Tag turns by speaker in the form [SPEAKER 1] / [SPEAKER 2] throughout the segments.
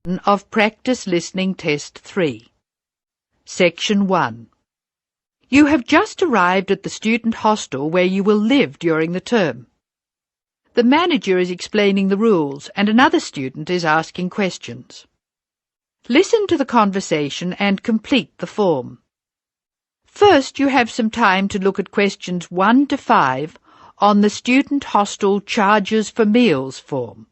[SPEAKER 1] of Practice Listening Test 3. Section 1. You have just arrived at the student hostel where you will live during the term. The manager is explaining the rules and another student is asking questions. Listen to the conversation and complete the form. First, you have some time to look at questions 1 to 5 on the Student Hostel Charges for Meals form.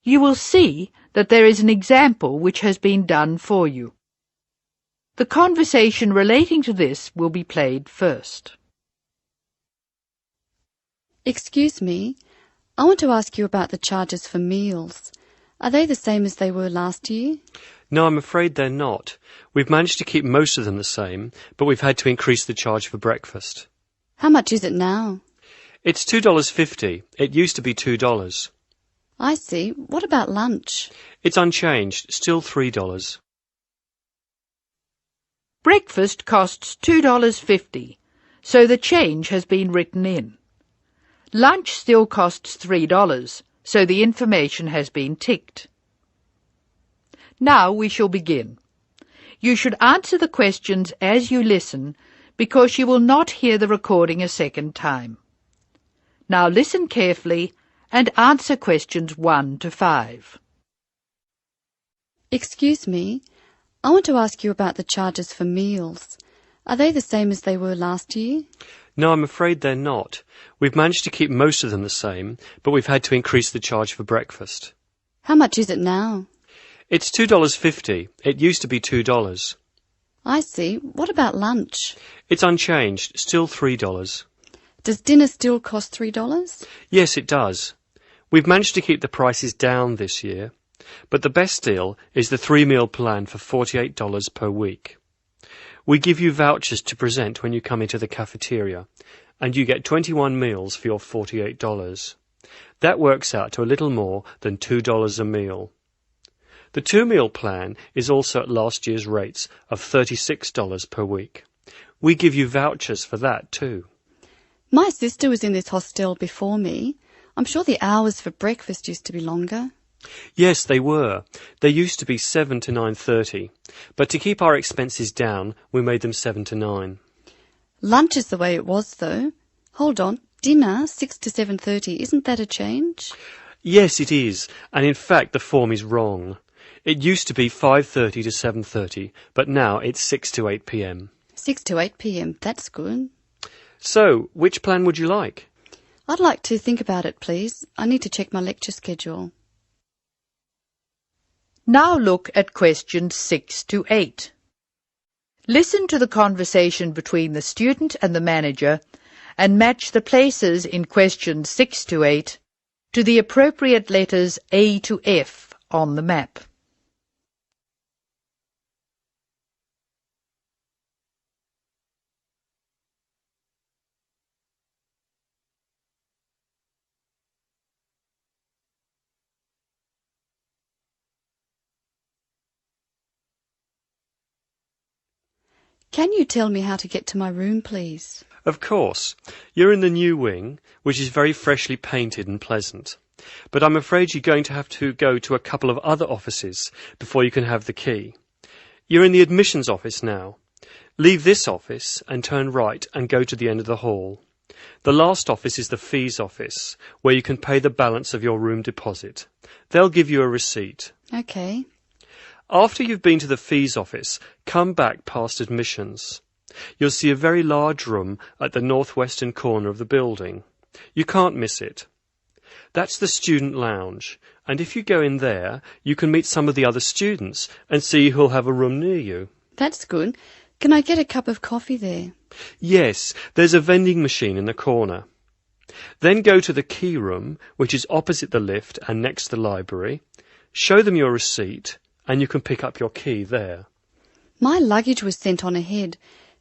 [SPEAKER 1] You will see that there is an example which has been done for you. The conversation relating to this will be played first.
[SPEAKER 2] Excuse me, I want to ask you about the charges for meals. Are they the same as they were last year?
[SPEAKER 3] No, I'm afraid they're not. We've managed to keep most of them the same, but we've had to increase the charge for breakfast.
[SPEAKER 2] How much is it now?
[SPEAKER 3] It's $2.50. It used to be $2.
[SPEAKER 2] I see. What about lunch?
[SPEAKER 3] It's unchanged, still $3.
[SPEAKER 1] Breakfast costs $2.50, so the change has been written in. Lunch still costs $3, so the information has been ticked. Now we shall begin. You should answer the questions as you listen, because you will not hear the recording a second time. Now listen carefully and answer questions 1 to 5.
[SPEAKER 2] Excuse me, I want to ask you about the charges for meals. Are they the same as they were last year?
[SPEAKER 3] No, I'm afraid they're not. We've managed to keep most of them the same, but we've had to increase the charge for breakfast.
[SPEAKER 2] How much is it now?
[SPEAKER 3] It's $2.50. It used to be $2.
[SPEAKER 2] I see. What about lunch?
[SPEAKER 3] It's unchanged, still $3.
[SPEAKER 2] Does dinner still cost $3?
[SPEAKER 3] Yes, it does. We've managed to keep the prices down this year, but the best deal is the 3-meal plan for $48 per week. We give you vouchers to present when you come into the cafeteria, and you get 21 meals for your $48. That works out to a little more than $2 a meal. The 2-meal plan is also at last year's rates of $36 per week. We give you vouchers for that too.
[SPEAKER 2] My sister was in this hostel before me. I'm sure the hours for breakfast used to be longer.
[SPEAKER 3] Yes, they were. They used to be 7 to 9:30, but to keep our expenses down, we made them 7 to 9.
[SPEAKER 2] Lunch is the way it was, though. Hold on, dinner, 6 to 7:30, isn't that a change?
[SPEAKER 3] Yes, it is, and in fact the form is wrong. It used to be 5:30 to 7:30, but now it's 6 to 8 p.m.
[SPEAKER 2] 6 to 8 p.m, that's good.
[SPEAKER 3] So, which plan would you like?
[SPEAKER 2] I'd like to think about it, please. I need to check my lecture schedule.
[SPEAKER 1] Now look at questions 6 to 8. Listen to the conversation between the student and the manager and match the places in questions 6 to 8 to the appropriate letters A to F on the map.
[SPEAKER 2] Can you tell me how to get to my room, please?
[SPEAKER 3] Of course. You're in the new wing, which is very freshly painted and pleasant. But I'm afraid you're going to have to go to a couple of other offices before you can have the key. You're in the admissions office now. Leave this office and turn right and go to the end of the hall. The last office is the fees office, where you can pay the balance of your room deposit. They'll give you a receipt.
[SPEAKER 2] Okay.
[SPEAKER 3] After you've been to the fees office, come back past admissions. You'll see a very large room at the northwestern corner of the building. You can't miss it. That's the student lounge, and if you go in there, you can meet some of the other students and see who'll have a room near you.
[SPEAKER 2] That's good. Can I get a cup of coffee there?
[SPEAKER 3] Yes, there's a vending machine in the corner. Then go to the key room, which is opposite the lift and next to the library. Show them your receipt and you can pick up your key there.
[SPEAKER 2] My luggage was sent on ahead.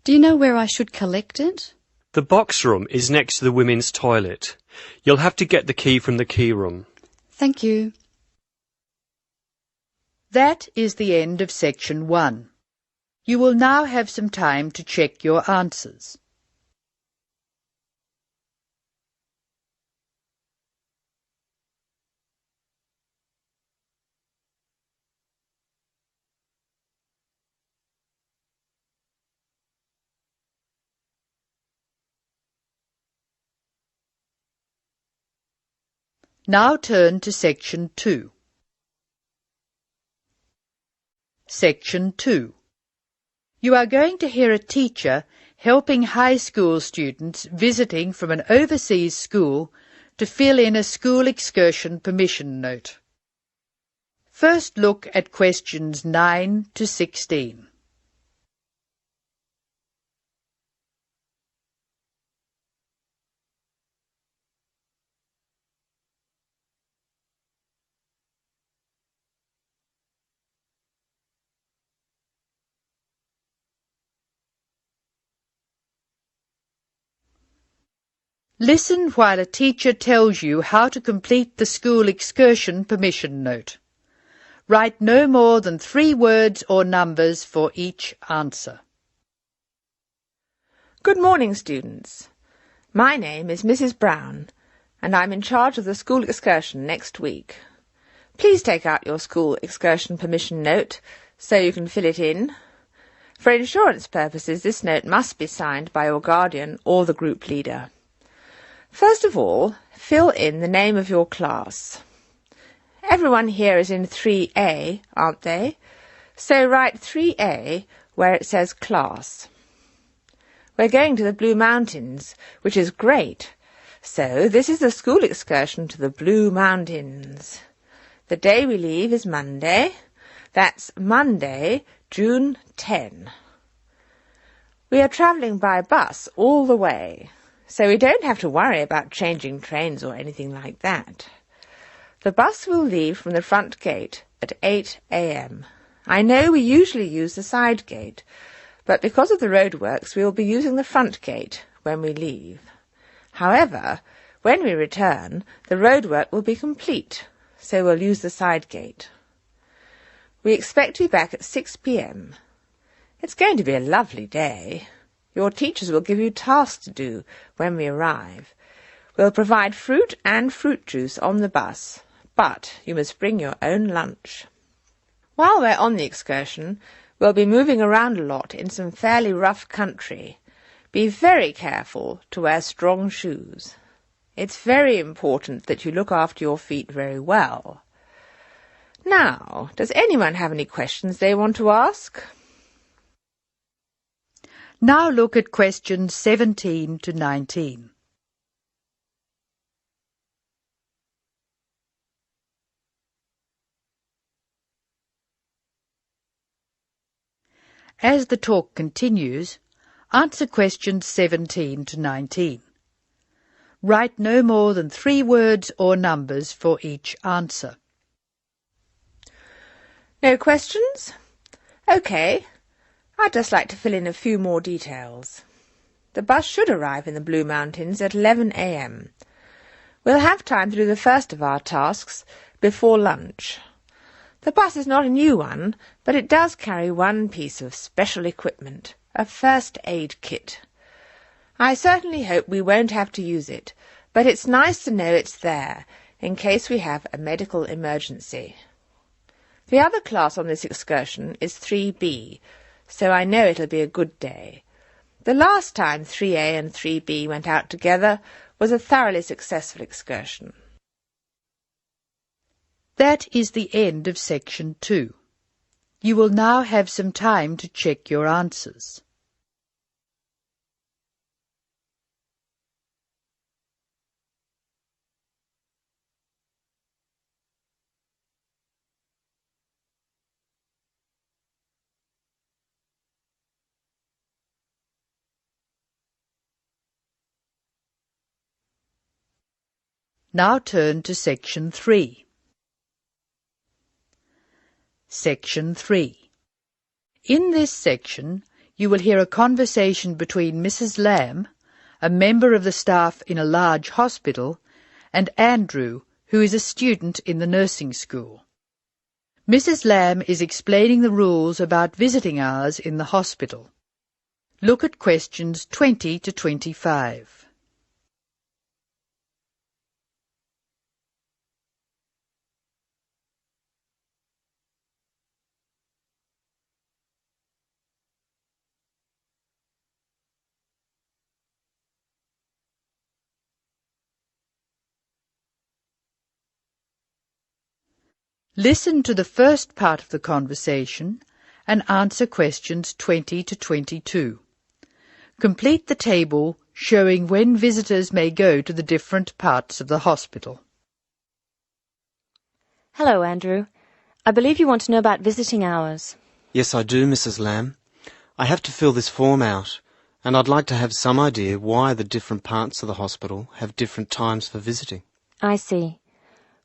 [SPEAKER 2] Do you know where I should collect it?
[SPEAKER 3] The box room is next to the women's toilet. You'll have to get the key from the key room.
[SPEAKER 2] Thank you.
[SPEAKER 1] That is the end of section 1. You will now have some time to check your answers. Now turn to section 2. Section 2. You are going to hear a teacher helping high school students visiting from an overseas school to fill in a school excursion permission note. First look at questions 9 to 16. Listen while a teacher tells you how to complete the school excursion permission note. Write no more than 3 words or numbers for each answer.
[SPEAKER 4] Good morning, students. My name is Mrs. Brown, and I'm in charge of the school excursion next week. Please take out your school excursion permission note so you can fill it in. For insurance purposes, this note must be signed by your guardian or the group leader. First of all, fill in the name of your class. Everyone here is in 3A, aren't they? So write 3A where it says class. We're going to the Blue Mountains, which is great. So this is the school excursion to the Blue Mountains. The day we leave is Monday. That's Monday, June 10. We are travelling by bus all the way, so we don't have to worry about changing trains or anything like that. The bus will leave from the front gate at 8 a.m. I know we usually use the side gate, but because of the roadworks we will be using the front gate when we leave. However, when we return, the roadwork will be complete, so we'll use the side gate. We expect to be back at 6 p.m. It's going to be a lovely day. Your teachers will give you tasks to do when we arrive. We'll provide fruit and fruit juice on the bus, but you must bring your own lunch. While we're on the excursion, we'll be moving around a lot in some fairly rough country. Be very careful to wear strong shoes. It's very important that you look after your feet very well. Now, does anyone have any questions they want to ask?
[SPEAKER 1] Now look at questions 17 to 19. As the talk continues, answer questions 17 to 19. Write no more than 3 words or numbers for each answer.
[SPEAKER 4] No questions? OK. I'd just like to fill in a few more details. The bus should arrive in the Blue Mountains at 11 a.m. We'll have time to do the first of our tasks before lunch. The bus is not a new one, but it does carry one piece of special equipment, a first aid kit. I certainly hope we won't have to use it, but it's nice to know it's there, in case we have a medical emergency. The other class on this excursion is 3B, so I know it'll be a good day. The last time 3A and 3B went out together was a thoroughly successful excursion.
[SPEAKER 1] That is the end of section 2. You will now have some time to check your answers. Now turn to section 3. Section 3. In this section, you will hear a conversation between Mrs. Lamb, a member of the staff in a large hospital, and Andrew, who is a student in the nursing school. Mrs. Lamb is explaining the rules about visiting hours in the hospital. Look at questions 20 to 25. Listen to the first part of the conversation and answer questions 20 to 22. Complete the table showing when visitors may go to the different parts of the hospital.
[SPEAKER 5] Hello, Andrew. I believe you want to know about visiting hours.
[SPEAKER 6] Yes, I do, Mrs. Lamb. I have to fill this form out, and I'd like to have some idea why the different parts of the hospital have different times for visiting.
[SPEAKER 5] I see.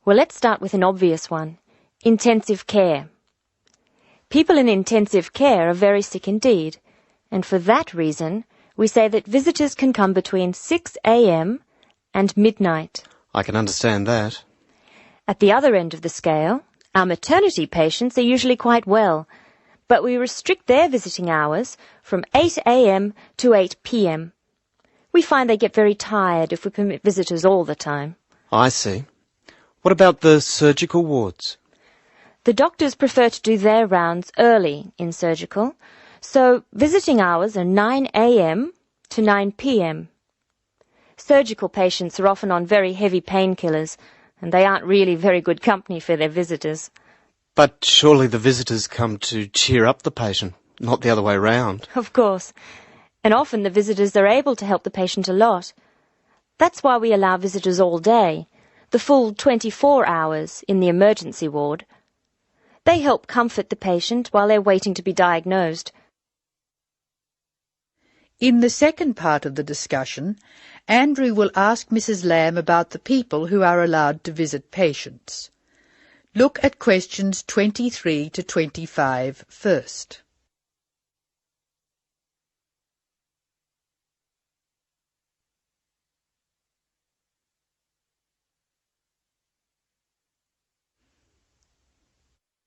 [SPEAKER 5] Well, let's start with an obvious one. Intensive care. People in intensive care are very sick indeed, and for that reason, we say that visitors can come between 6 a.m. and midnight.
[SPEAKER 6] I can understand that.
[SPEAKER 5] At the other end of the scale, our maternity patients are usually quite well, but we restrict their visiting hours from 8 a.m. to 8 p.m. We find they get very tired if we permit visitors all the time.
[SPEAKER 6] I see. What about the surgical wards?
[SPEAKER 5] The doctors prefer to do their rounds early in surgical, so visiting hours are 9 a.m. to 9 p.m. Surgical patients are often on very heavy painkillers, and they aren't really very good company for their visitors.
[SPEAKER 6] But surely the visitors come to cheer up the patient, not the other way round.
[SPEAKER 5] Of course. And often the visitors are able to help the patient a lot. That's why we allow visitors all day, the full 24 hours in the emergency ward. They help comfort the patient while they're waiting to be diagnosed.
[SPEAKER 1] In the second part of the discussion, Andrew will ask Mrs. Lamb about the people who are allowed to visit patients. Look at questions 23 to 25 first.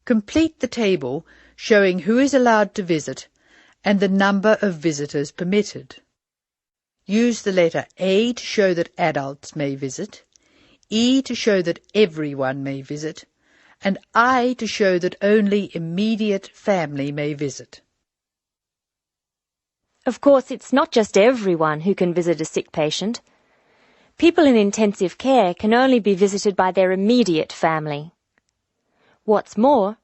[SPEAKER 1] Complete the table showing who is allowed to visit and the number of visitors permitted. Use the letter A to show that adults may visit, E to show that everyone may visit, and I to show that only immediate family may visit.
[SPEAKER 5] Of course, it's not just everyone who can visit a sick patient. People in intensive care can only be visited by their immediate family. What's more,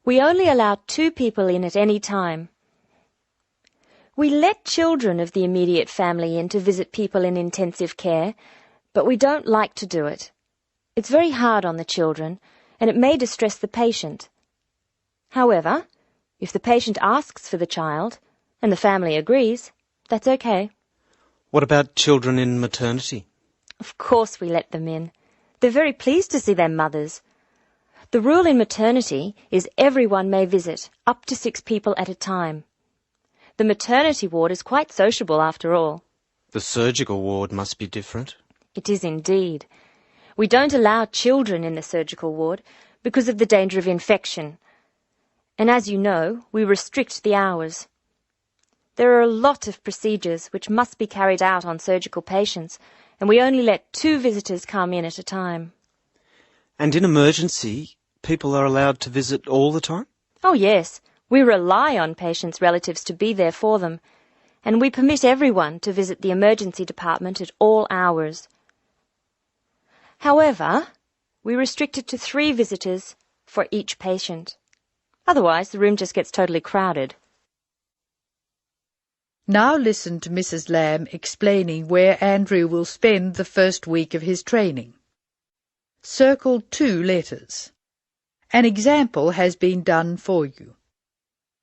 [SPEAKER 5] we only allow 2 people in at any time. We let children of the immediate family in to visit people in intensive care, but we don't like to do it. It's very hard on the children, and it may distress the patient. However, if the patient asks for the child, and the family agrees, that's okay.
[SPEAKER 6] What about children in maternity?
[SPEAKER 5] Of course we let them in. They're very pleased to see their mothers. The rule in maternity is everyone may visit, up to 6 people at a time. The maternity ward is quite sociable after all.
[SPEAKER 6] The surgical ward must be different.
[SPEAKER 5] It is indeed. We don't allow children in the surgical ward because of the danger of infection. And as you know, we restrict the hours. There are a lot of procedures which must be carried out on surgical patients, and we only let 2 visitors come in at a time.
[SPEAKER 6] And in emergency, people are allowed to visit all the time?
[SPEAKER 5] Oh yes, we rely on patients' relatives to be there for them, and we permit everyone to visit the emergency department at all hours. However, we restrict it to 3 visitors for each patient. Otherwise, the room just gets totally crowded.
[SPEAKER 1] Now listen to Mrs. Lamb explaining where Andrew will spend the first week of his training. Circle 2 letters. An example has been done for you.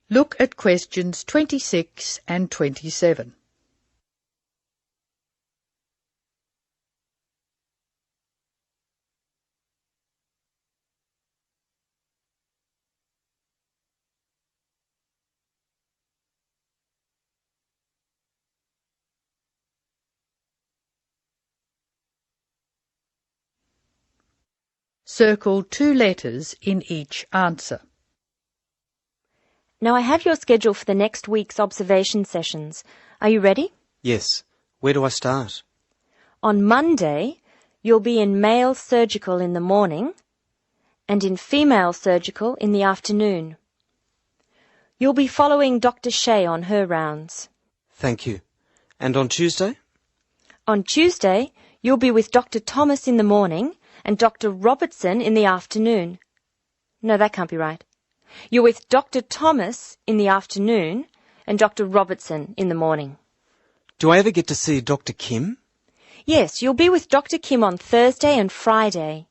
[SPEAKER 1] Look at questions 26 and 27. Circle 2 letters in each answer.
[SPEAKER 5] Now I have your schedule for the next week's observation sessions. Are you ready?
[SPEAKER 6] Yes. Where do I start?
[SPEAKER 5] On Monday, you'll be in male surgical in the morning and in female surgical in the afternoon. You'll be following Dr. Shea on her rounds.
[SPEAKER 6] Thank you. And on Tuesday?
[SPEAKER 5] On Tuesday, you'll be with Dr. Thomas in the morning and Dr. Robertson in the afternoon. No, that can't be right. You're with Dr. Thomas in the afternoon and Dr. Robertson in the morning.
[SPEAKER 6] Do I ever get to see Dr. Kim?
[SPEAKER 5] Yes, you'll be with Dr. Kim on Thursday and Friday.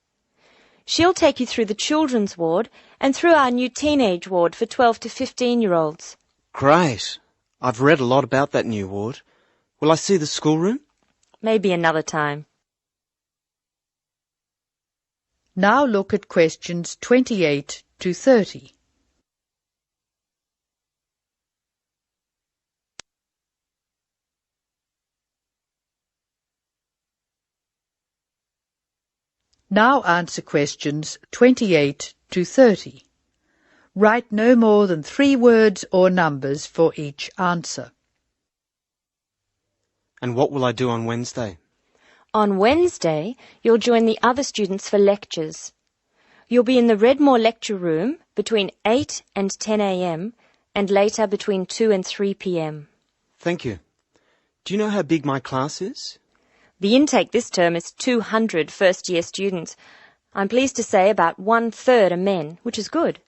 [SPEAKER 5] She'll take you through the children's ward and through our new teenage ward for 12 to 15-year-olds.
[SPEAKER 6] Great. I've read a lot about that new ward. Will I see the schoolroom?
[SPEAKER 5] Maybe another time.
[SPEAKER 1] Now look at questions 28 to 30. Now answer questions 28 to 30. Write no more than 3 words or numbers for each answer.
[SPEAKER 6] And what will I do on Wednesday?
[SPEAKER 5] On Wednesday, you'll join the other students for lectures. You'll be in the Redmore lecture room between 8 and 10 a.m. and later between 2 and 3 p.m.
[SPEAKER 6] Thank you. Do you know how big my class is?
[SPEAKER 5] The intake this term is 200 first-year students. I'm pleased to say about 1/3 are men, which is good.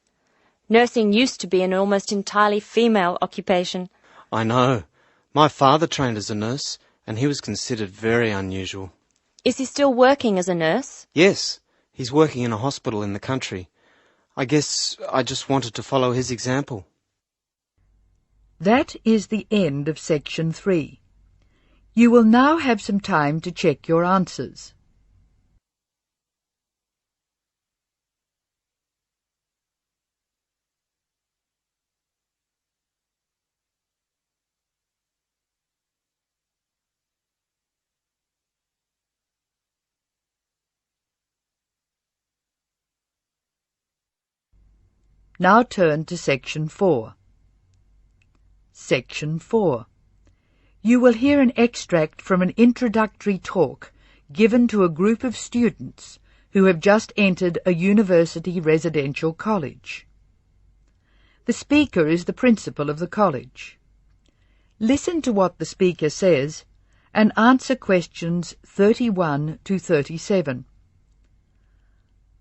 [SPEAKER 5] Nursing used to be an almost entirely female occupation.
[SPEAKER 6] I know. My father trained as a nurse, and he was considered very unusual.
[SPEAKER 5] Is he still working as a nurse?
[SPEAKER 6] Yes, he's working in a hospital in the country. I guess I just wanted to follow his example.
[SPEAKER 1] That is the end of section 3. You will now have some time to check your answers. Now turn to section 4. Section 4. You will hear an extract from an introductory talk given to a group of students who have just entered a university residential college. The speaker is the principal of the college. Listen to what the speaker says and answer questions 31 to 37.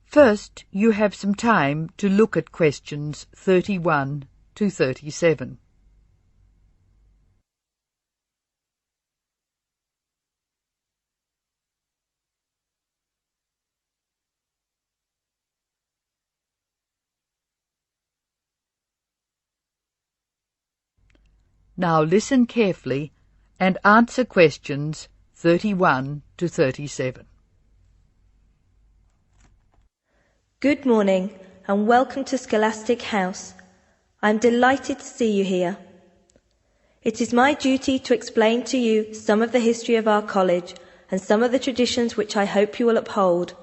[SPEAKER 1] First, you have some time to look at questions 31 to 37. Now listen carefully and answer questions 31 to 37.
[SPEAKER 7] Good morning and welcome to Scholastic House. I am delighted to see you here. It is my duty to explain to you some of the history of our college and some of the traditions which I hope you will uphold.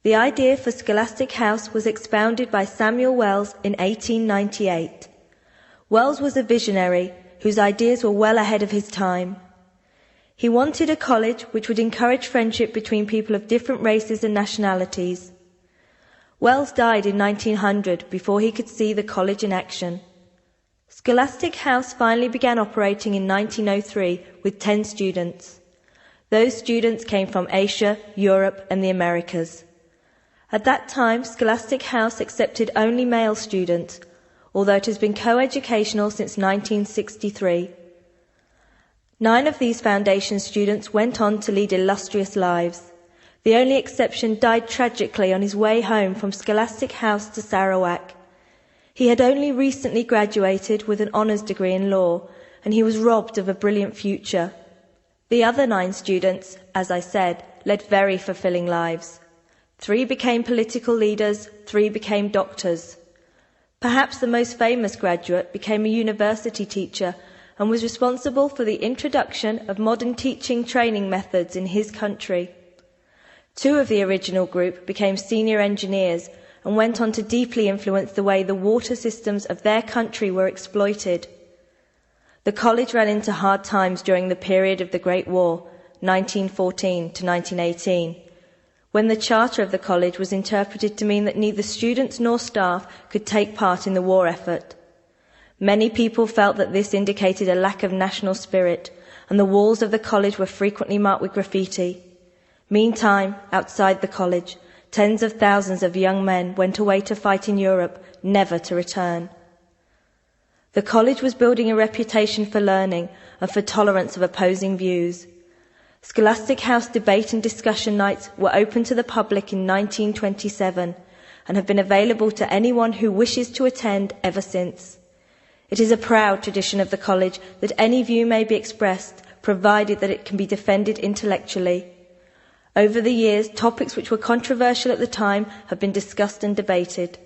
[SPEAKER 7] The idea for Scholastic House was expounded by Samuel Wells in 1898. Wells was a visionary whose ideas were well ahead of his time. He wanted a college which would encourage friendship between people of different races and nationalities. Wells died in 1900 before he could see the college in action. Scholastic House finally began operating in 1903 with 10 students. Those students came from Asia, Europe and the Americas. At that time, Scholastic House accepted only male students, although it has been co-educational since 1963. 9 of these foundation students went on to lead illustrious lives. The only exception died tragically on his way home from Scholastic House to Sarawak. He had only recently graduated with an honours degree in law, and he was robbed of a brilliant future. The other 9 students, as I said, led very fulfilling lives. 3 became political leaders, 3 became doctors. Perhaps the most famous graduate became a university teacher and was responsible for the introduction of modern teaching training methods in his country. Two of the original group became senior engineers and went on to deeply influence the way the water systems of their country were exploited. The college ran into hard times during the period of the Great War, 1914 to 1918, when the charter of the college was interpreted to mean that neither students nor staff could take part in the war effort. Many people felt that this indicated a lack of national spirit, and the walls of the college were frequently marked with graffiti. Meantime, outside the college, tens of thousands of young men went away to fight in Europe, never to return. The college was building a reputation for learning and for tolerance of opposing views. Scholastic House debate and discussion nights were open to the public in 1927 and have been available to anyone who wishes to attend ever since. It is a proud tradition of the college that any view may be expressed, provided that it can be defended intellectually. Over the years, topics which were controversial at the time have been discussed and debated.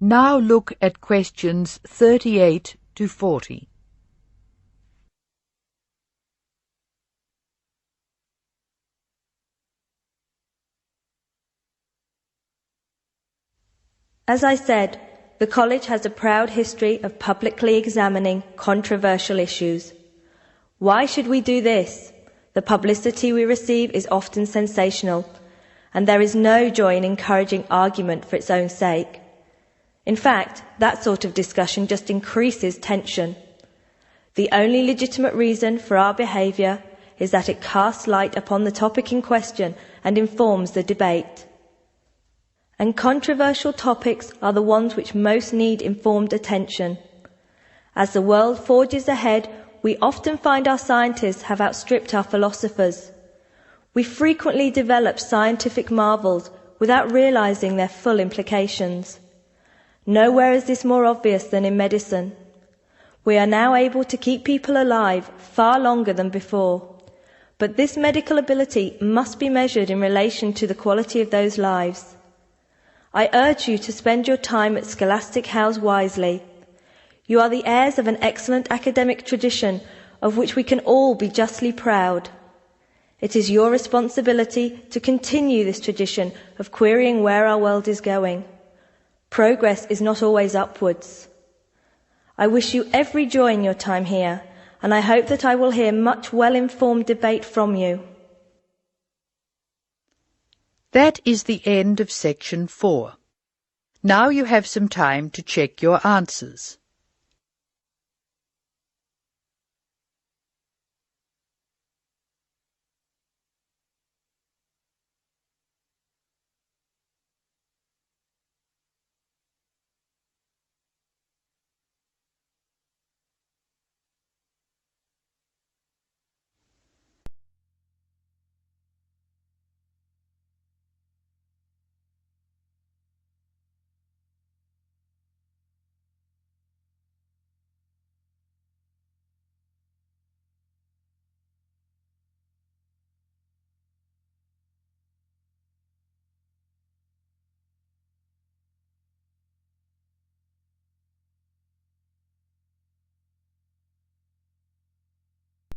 [SPEAKER 1] Now look at questions 38 to 40.
[SPEAKER 7] As I said, the college has a proud history of publicly examining controversial issues. Why should we do this? The publicity we receive is often sensational, and there is no joy in encouraging argument for its own sake. In fact, that sort of discussion just increases tension. The only legitimate reason for our behaviour is that it casts light upon the topic in question and informs the debate. And controversial topics are the ones which most need informed attention. As the world forges ahead, we often find our scientists have outstripped our philosophers. We frequently develop scientific marvels without realizing their full implications. Nowhere is this more obvious than in medicine. We are now able to keep people alive far longer than before. But this medical ability must be measured in relation to the quality of those lives. I urge you to spend your time at Scholastic House wisely. You are the heirs of an excellent academic tradition of which we can all be justly proud. It is your responsibility to continue this tradition of querying where our world is going. Progress is not always upwards. I wish you every joy in your time here, and I hope that I will hear much well-informed debate from you.
[SPEAKER 1] That is the end of section 4. Now you have some time to check your answers.